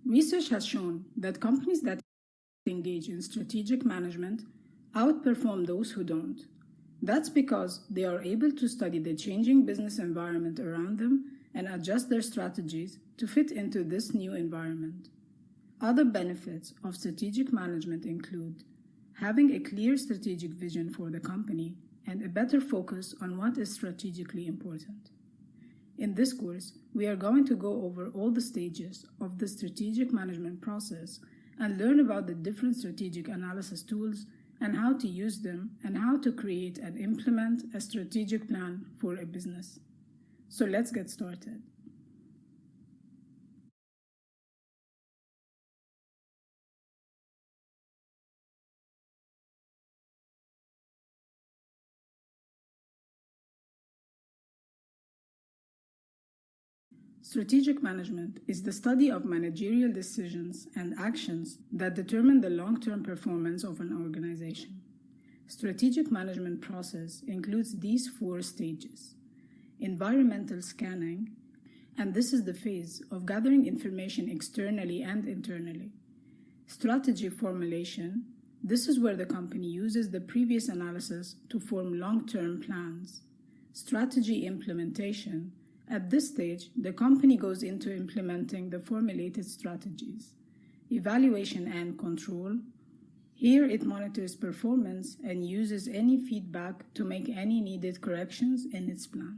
Research has shown that companies that engage in strategic management outperform those who don't. That's because they are able to study the changing business environment around them and adjust their strategies to fit into this new environment. Other benefits of strategic management include having a clear strategic vision for the company and a better focus on what is strategically important. In this course, we are going to go over all the stages of the strategic management process and learn about the different strategic analysis tools and how to use them and how to create and implement a strategic plan for a business. So let's get started. Strategic management is the study of managerial decisions and actions that determine the long-term performance of an organization. Strategic management process includes these 4 stages. Environmental scanning, and this is the phase of gathering information externally and internally. Strategy formulation, this is where the company uses the previous analysis to form long-term plans. Strategy implementation, at this stage, the company goes into implementing the formulated strategies. Evaluation and control. Here it monitors performance and uses any feedback to make any needed corrections in its plan.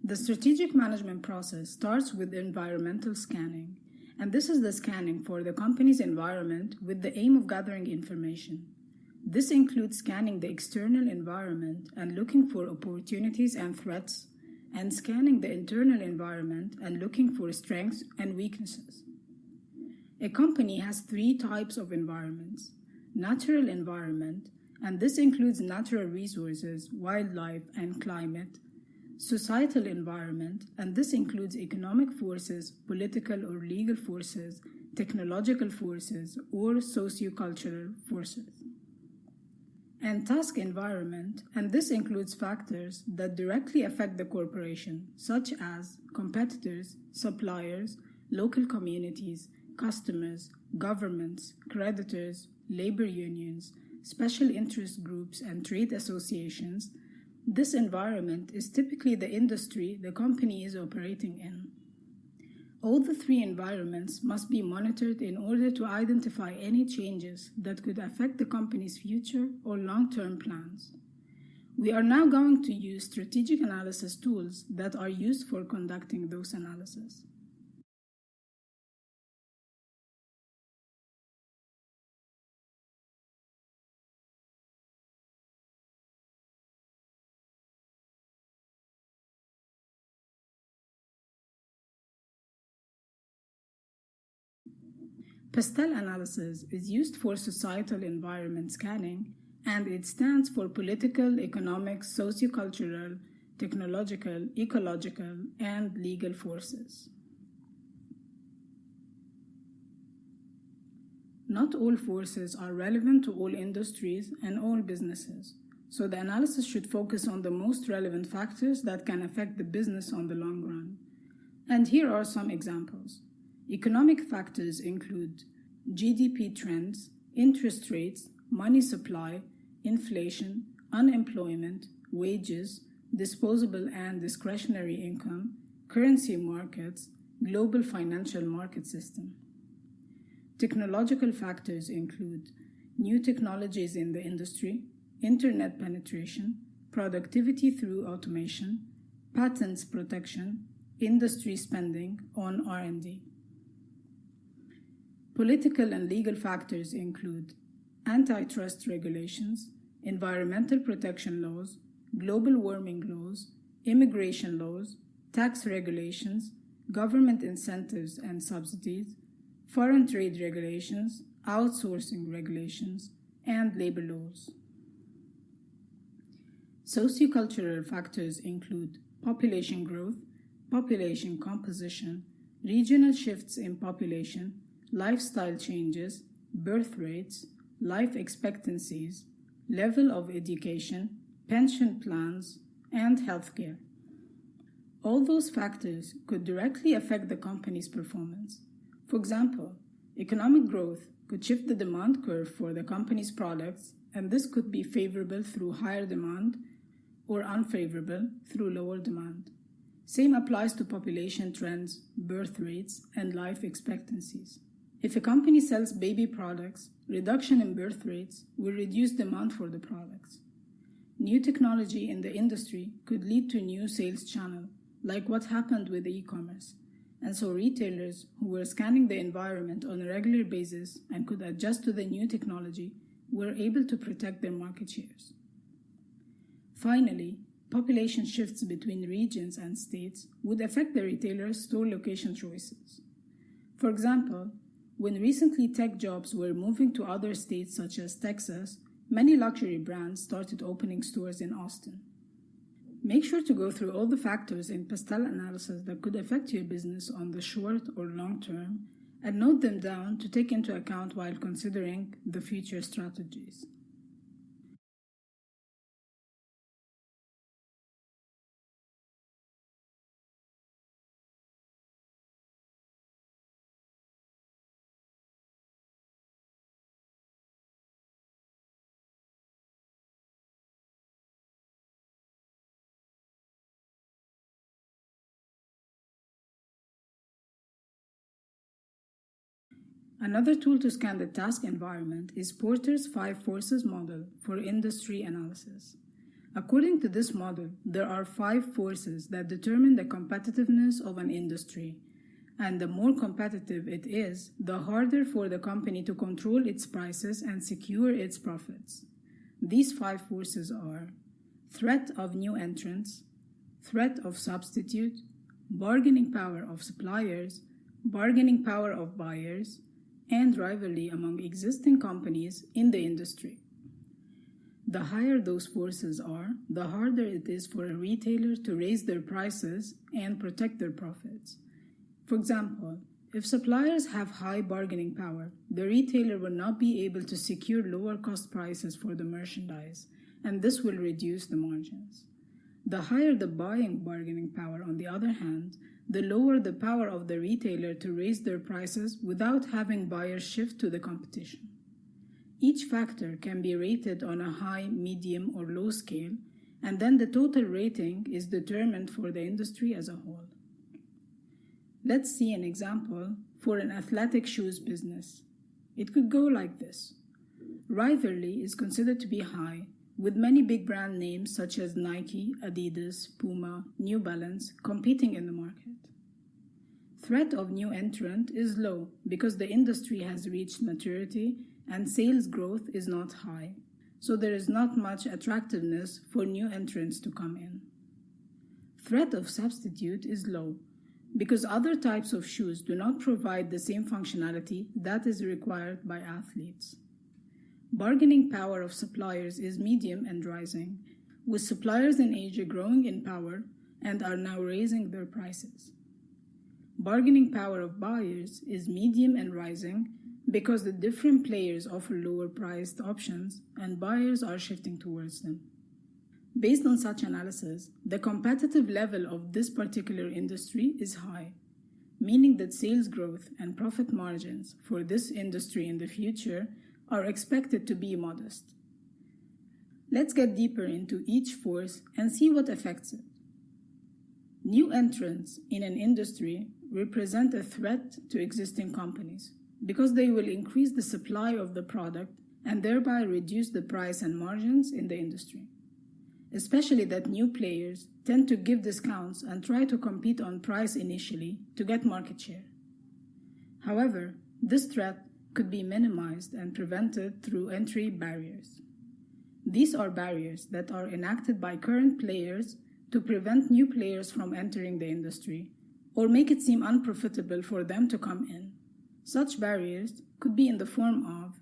The strategic management process starts with environmental scanning, and this is the scanning for the company's environment with the aim of gathering information. This includes scanning the external environment and looking for opportunities and threats, and scanning the internal environment and looking for strengths and weaknesses. A company has 3 types of environments. Natural environment, and this includes natural resources, wildlife, and climate. Societal environment, and this includes economic forces, political or legal forces, technological forces, or socio-cultural forces. And task environment, and this includes factors that directly affect the corporation, such as competitors, suppliers, local communities, customers, governments, creditors, labor unions, special interest groups, and trade associations. This environment is typically the industry the company is operating in. All the 3 environments must be monitored in order to identify any changes that could affect the company's future or long-term plans. We are now going to use strategic analysis tools that are used for conducting those analyses. Pastel analysis is used for societal environment scanning, and it stands for political, economic, sociocultural, technological, ecological, and legal forces. Not all forces are relevant to all industries and all businesses, so the analysis should focus on the most relevant factors that can affect the business on the long run. And here are some examples. Economic factors include GDP trends, interest rates, money supply, inflation, unemployment, wages, disposable and discretionary income, currency markets, global financial market system. Technological factors include new technologies in the industry, internet penetration, productivity through automation, patents protection, industry spending on R&D. Political and legal factors include antitrust regulations, environmental protection laws, global warming laws, immigration laws, tax regulations, government incentives and subsidies, foreign trade regulations, outsourcing regulations, and labor laws. Sociocultural factors include population growth, population composition, regional shifts in population, lifestyle changes, birth rates, life expectancies, level of education, pension plans, and healthcare. All those factors could directly affect the company's performance. For example, economic growth could shift the demand curve for the company's products, and this could be favorable through higher demand or unfavorable through lower demand. Same applies to population trends, birth rates, and life expectancies. If a company sells baby products, reduction in birth rates will reduce demand for the products. New technology in the industry could lead to new sales channels, like what happened with e-commerce. And so retailers who were scanning the environment on a regular basis and could adjust to the new technology were able to protect their market shares. Finally, population shifts between regions and states would affect the retailer's store location choices. For example, when recently tech jobs were moving to other states such as Texas, many luxury brands started opening stores in Austin. Make sure to go through all the factors in pastel analysis that could affect your business on the short or long term and note them down to take into account while considering the future strategies. Another tool to scan the task environment is Porter's 5 Forces model for industry analysis. According to this model, there are 5 forces that determine the competitiveness of an industry, and the more competitive it is, the harder for the company to control its prices and secure its profits. These 5 forces are threat of new entrants, threat of substitute, bargaining power of suppliers, bargaining power of buyers, and rivalry among existing companies in the industry. The higher those forces are, the harder it is for a retailer to raise their prices and protect their profits. For example, if suppliers have high bargaining power, the retailer will not be able to secure lower cost prices for the merchandise, and this will reduce the margins. The higher the buying bargaining power, on the other hand, the lower the power of the retailer to raise their prices without having buyers shift to the competition. Each factor can be rated on a high, medium, or low scale, and then the total rating is determined for the industry as a whole. Let's see an example for an athletic shoes business. It could go like this. Rivalry is considered to be high, with many big brand names such as Nike, Adidas, Puma, New Balance competing in the market. Threat of new entrant is low because the industry has reached maturity and sales growth is not high, so there is not much attractiveness for new entrants to come in. Threat of substitute is low because other types of shoes do not provide the same functionality that is required by athletes. Bargaining power of suppliers is medium and rising, with suppliers in Asia growing in power and are now raising their prices. Bargaining power of buyers is medium and rising because the different players offer lower priced options and buyers are shifting towards them. Based on such analysis, the competitive level of this particular industry is high, meaning that sales growth and profit margins for this industry in the future are expected to be modest. Let's get deeper into each force and see what affects it. New entrants in an industry represent a threat to existing companies because they will increase the supply of the product and thereby reduce the price and margins in the industry. Especially that new players tend to give discounts and try to compete on price initially to get market share. However, this threat could be minimized and prevented through entry barriers. These are barriers that are enacted by current players to prevent new players from entering the industry or make it seem unprofitable for them to come in. Such barriers could be in the form of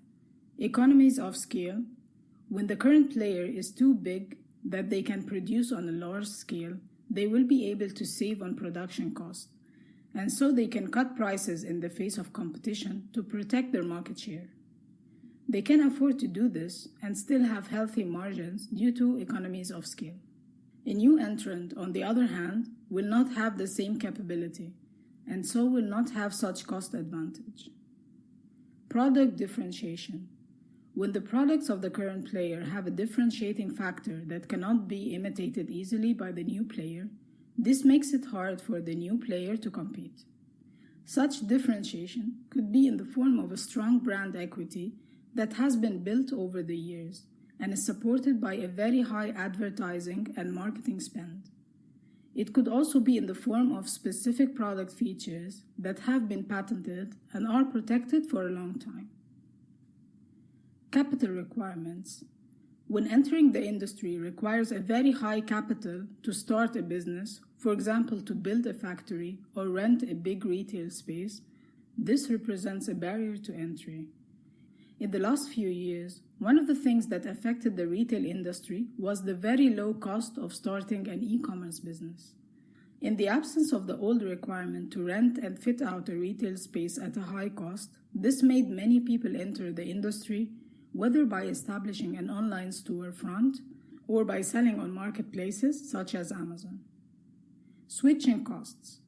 economies of scale. When the current player is too big that they can produce on a large scale, they will be able to save on production costs, and so they can cut prices in the face of competition to protect their market share. They can afford to do this and still have healthy margins due to economies of scale. A new entrant, on the other hand, will not have the same capability and so will not have such cost advantage. Product differentiation. When the products of the current player have a differentiating factor that cannot be imitated easily by the new player, this makes it hard for the new player to compete. Such differentiation could be in the form of a strong brand equity that has been built over the years and is supported by a very high advertising and marketing spend. It could also be in the form of specific product features that have been patented and are protected for a long time. Capital requirements. When entering the industry requires a very high capital to start a business, for example, to build a factory or rent a big retail space, this represents a barrier to entry. In the last few years, one of the things that affected the retail industry was the very low cost of starting an e-commerce business. In the absence of the old requirement to rent and fit out a retail space at a high cost, this made many people enter the industry, whether by establishing an online storefront or by selling on marketplaces such as Amazon. Switching costs.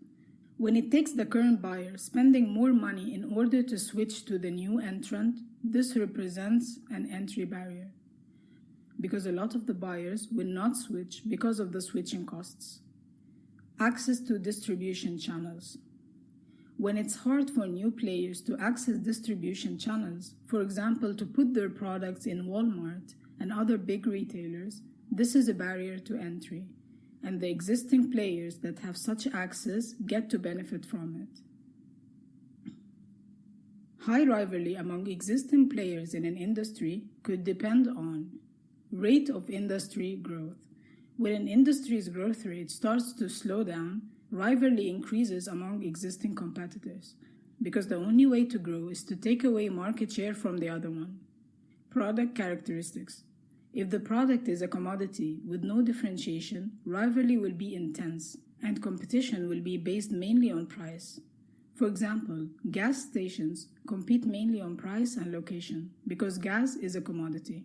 When it takes the current buyer spending more money in order to switch to the new entrant, this represents an entry barrier, because a lot of the buyers will not switch because of the switching costs. Access to distribution channels. When it's hard for new players to access distribution channels, for example, to put their products in Walmart and other big retailers, this is a barrier to entry, and the existing players that have such access get to benefit from it. High rivalry among existing players in an industry could depend on rate of industry growth. When an industry's growth rate starts to slow down, rivalry increases among existing competitors, because the only way to grow is to take away market share from the other one. Product characteristics. If the product is a commodity with no differentiation, rivalry will be intense, and competition will be based mainly on price. For example, gas stations compete mainly on price and location, because gas is a commodity.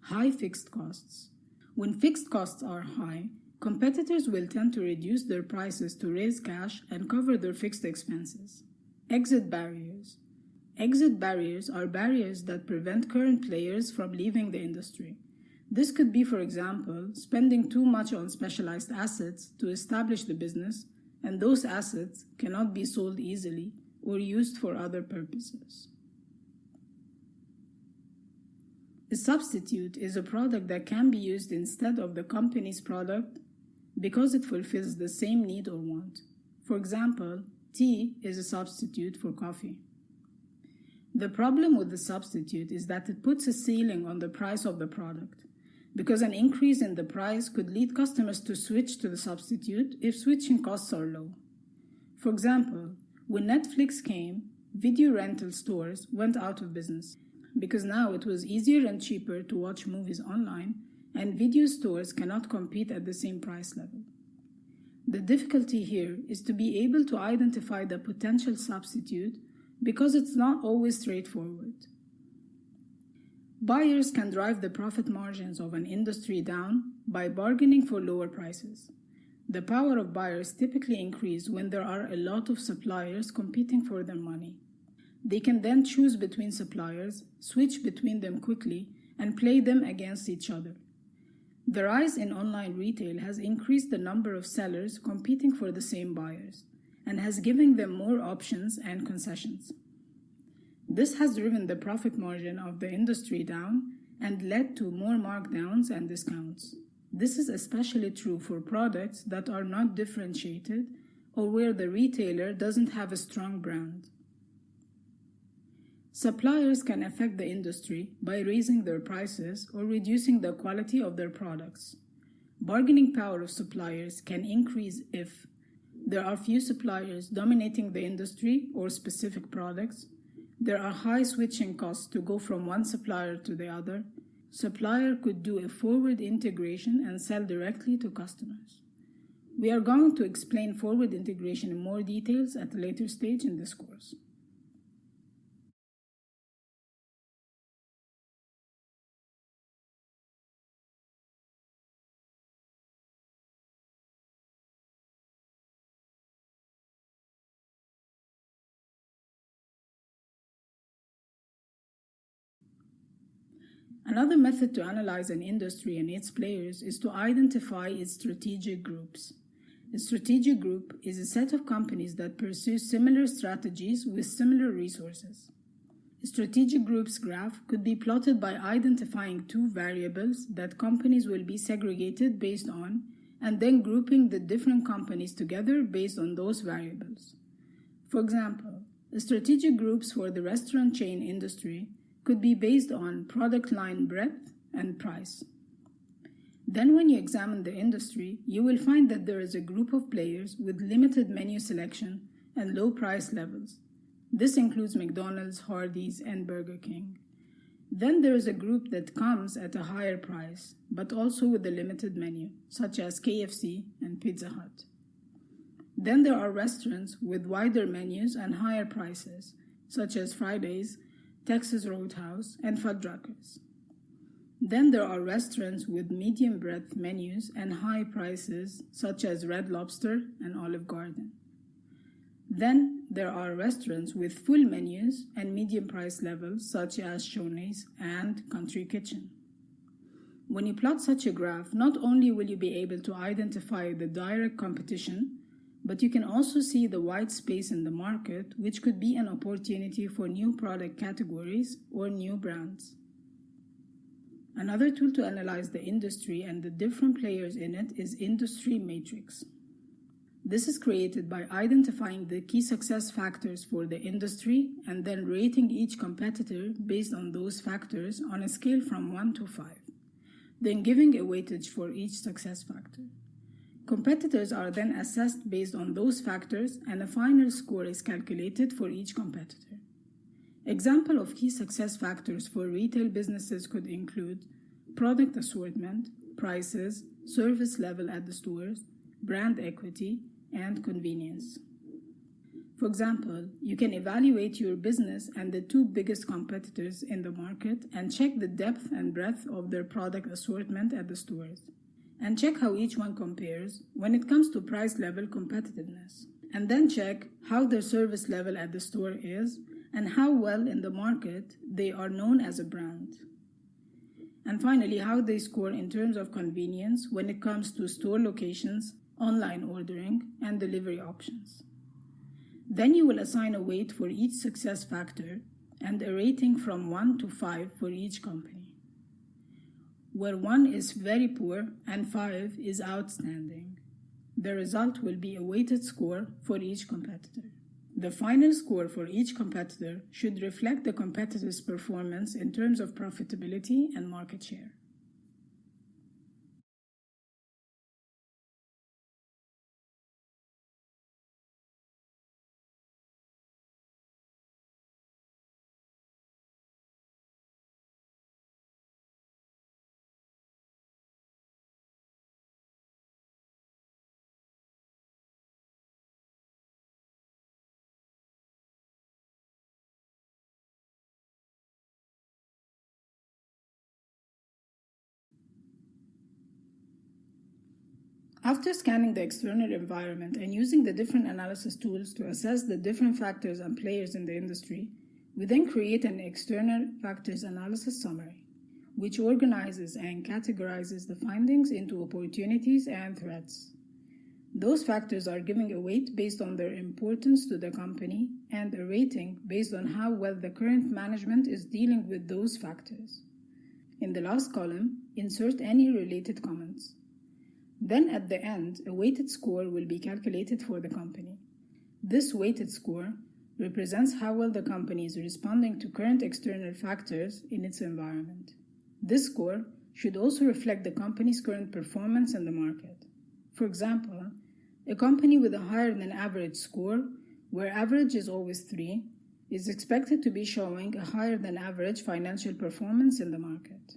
High fixed costs. When fixed costs are high, competitors will tend to reduce their prices to raise cash and cover their fixed expenses. Exit barriers. Exit barriers are barriers that prevent current players from leaving the industry. This could be, for example, spending too much on specialized assets to establish the business, and those assets cannot be sold easily or used for other purposes. A substitute is a product that can be used instead of the company's product because it fulfills the same need or want. For example, tea is a substitute for coffee. The problem with the substitute is that it puts a ceiling on the price of the product, because an increase in the price could lead customers to switch to the substitute if switching costs are low. For example, when Netflix came, video rental stores went out of business, because now it was easier and cheaper to watch movies online, and video stores cannot compete at the same price level. The difficulty here is to be able to identify the potential substitute, because it's not always straightforward. Buyers can drive the profit margins of an industry down by bargaining for lower prices. The power of buyers typically increases when there are a lot of suppliers competing for their money. They can then choose between suppliers, switch between them quickly, and play them against each other. The rise in online retail has increased the number of sellers competing for the same buyers, and has given them more options and concessions. This has driven the profit margin of the industry down and led to more markdowns and discounts. This is especially true for products that are not differentiated or where the retailer doesn't have a strong brand. Suppliers can affect the industry by raising their prices or reducing the quality of their products. Bargaining power of suppliers can increase if there are few suppliers dominating the industry or specific products. There are high switching costs to go from one supplier to the other. Supplier could do a forward integration and sell directly to customers. We are going to explain forward integration in more details at a later stage in this course. Another method to analyze an industry and its players is to identify its strategic groups. A strategic group is a set of companies that pursue similar strategies with similar resources. A strategic group's graph could be plotted by identifying two variables that companies will be segregated based on, and then grouping the different companies together based on those variables. For example, the strategic groups for the restaurant chain industry could be based on product line breadth and price. Then when you examine the industry, you will find that there is a group of players with limited menu selection and low price levels. This includes McDonald's, Hardee's, and Burger King. Then there is a group that comes at a higher price, but also with a limited menu, such as KFC and Pizza Hut. Then there are restaurants with wider menus and higher prices, such as Fridays, Texas Roadhouse, and Fuddruckers. Then there are restaurants with medium breadth menus and high prices, such as Red Lobster and Olive Garden. Then there are restaurants with full menus and medium price levels, such as Shoney's and Country Kitchen. When you plot such a graph, not only will you be able to identify the direct competition, but you can also see the white space in the market, which could be an opportunity for new product categories or new brands. Another tool to analyze the industry and the different players in it is Industry Matrix. This is created by identifying the key success factors for the industry and then rating each competitor based on those factors on a scale from 1 to 5, then giving a weightage for each success factor. Competitors are then assessed based on those factors, and a final score is calculated for each competitor. Example of key success factors for retail businesses could include product assortment, prices, service level at the stores, brand equity, and convenience. For example, you can evaluate your business and the two biggest competitors in the market and check the depth and breadth of their product assortment at the stores. And check how each one compares when it comes to price level competitiveness. And then check how their service level at the store is and how well in the market they are known as a brand. And finally, how they score in terms of convenience when it comes to store locations, online ordering, and delivery options. Then you will assign a weight for each success factor and a rating from 1 to 5 for each company, where 1 is very poor and 5 is outstanding. The result will be a weighted score for each competitor. The final score for each competitor should reflect the competitor's performance in terms of profitability and market share. After scanning the external environment and using the different analysis tools to assess the different factors and players in the industry, we then create an external factors analysis summary, which organizes and categorizes the findings into opportunities and threats. Those factors are given a weight based on their importance to the company and a rating based on how well the current management is dealing with those factors. In the last column, insert any related comments. Then at the end, a weighted score will be calculated for the company. This weighted score represents how well the company is responding to current external factors in its environment. This score should also reflect the company's current performance in the market. For example, a company with a higher than average score, where average is always 3, is expected to be showing a higher than average financial performance in the market.